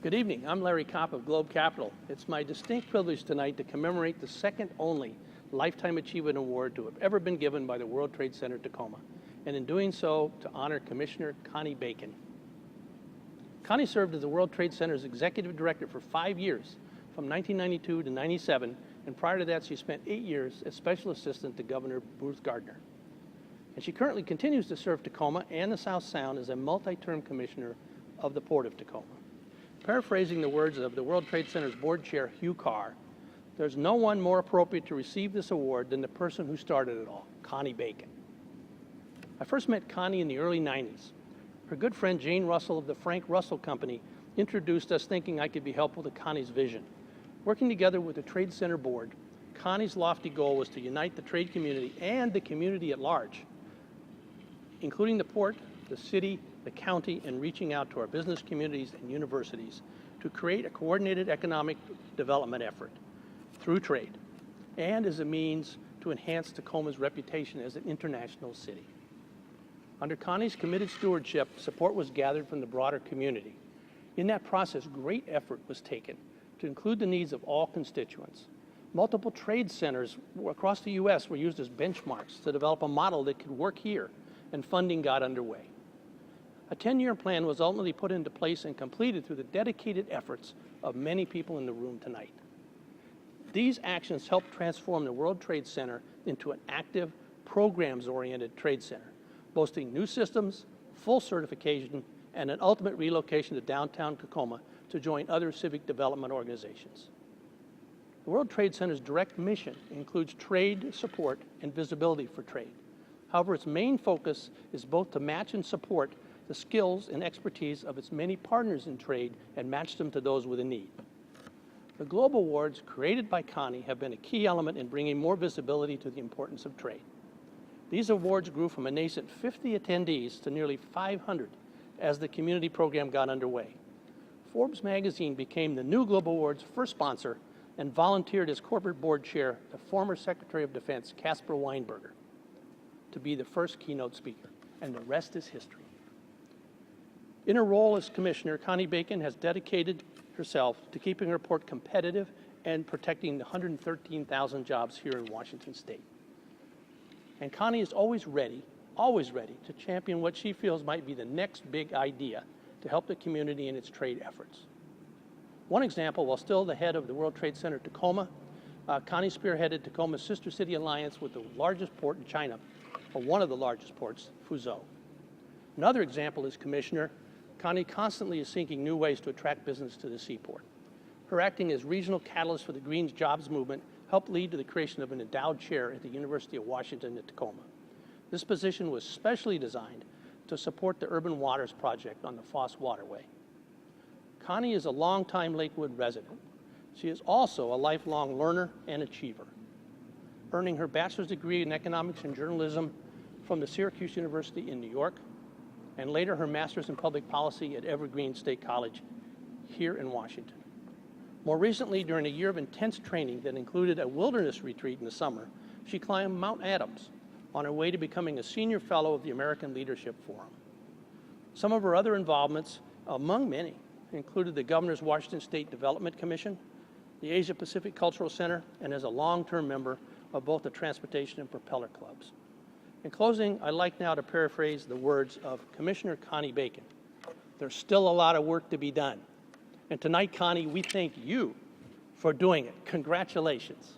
Good evening. I'm Larry Kopp of Globe Capital. It's my distinct privilege tonight to commemorate the second only Lifetime Achievement Award to have ever been given by the World Trade Center Tacoma, and in doing so, to honor Commissioner Connie Bacon. Connie served as the World Trade Center's executive director for 5 years, from 1992 to 97, and prior to that, she spent 8 years as special assistant to Governor Bruce Gardner. And she currently continues to serve Tacoma and the South Sound as a multi-term commissioner of the Port of Tacoma. Paraphrasing the words of the World Trade Center's board chair, Hugh Carr, there's no one more appropriate to receive this award than the person who started it all, Connie Bacon. I first met Connie in the early 90s. Her good friend Jane Russell of the Frank Russell Company introduced us, thinking I could be helpful to Connie's vision. Working together with the Trade Center board, Connie's lofty goal was to unite the trade community and the community at large, including the port, the city, the county, and reaching out to our business communities and universities to create a coordinated economic development effort through trade and as a means to enhance Tacoma's reputation as an international city. Under Connie's committed stewardship, support was gathered from the broader community. In that process, great effort was taken to include the needs of all constituents. Multiple trade centers across the U.S. were used as benchmarks to develop a model that could work here, and funding got underway. A 10-year plan was ultimately put into place and completed through the dedicated efforts of many people in the room tonight. These actions helped transform the World Trade Center into an active, programs-oriented trade center, boasting new systems, full certification, and an ultimate relocation to downtown Tacoma to join other civic development organizations. The World Trade Center's direct mission includes trade support and visibility for trade. However, its main focus is both to match and support the skills and expertise of its many partners in trade and match them to those with a need. The Globe Awards created by Connie have been a key element in bringing more visibility to the importance of trade. These awards grew from a nascent 50 attendees to nearly 500 as the community program got underway. Forbes magazine became the new Globe Awards' first sponsor and volunteered as corporate board chair the former Secretary of Defense, Caspar Weinberger, to be the first keynote speaker, and the rest is history. In her role as commissioner, Connie Bacon has dedicated herself to keeping her port competitive and protecting the 113,000 jobs here in Washington State. And Connie is always ready to champion what she feels might be the next big idea to help the community in its trade efforts. One example, while still the head of the World Trade Center Tacoma, Connie spearheaded Tacoma's Sister City Alliance with the largest port in China, or one of the largest ports, Fuzhou. Another example is Commissioner, Connie constantly is seeking new ways to attract business to the seaport. Her acting as regional catalyst for the Green Jobs movement helped lead to the creation of an endowed chair at the University of Washington at Tacoma. This position was specially designed to support the Urban Waters Project on the Foss Waterway. Connie is a longtime Lakewood resident. She is also a lifelong learner and achiever, earning her bachelor's degree in economics and journalism from the Syracuse University in New York, and later her master's in public policy at Evergreen State College here in Washington. More recently, during a year of intense training that included a wilderness retreat in the summer, she climbed Mount Adams on her way to becoming a senior fellow of the American Leadership Forum. Some of her other involvements, among many, included the Governor's Washington State Development Commission, the Asia Pacific Cultural Center, and as a long-term member of both the Transportation and Propeller Clubs. In closing, I'd like now to paraphrase the words of Commissioner Connie Bacon. There's still a lot of work to be done. And tonight, Connie, we thank you for doing it. Congratulations.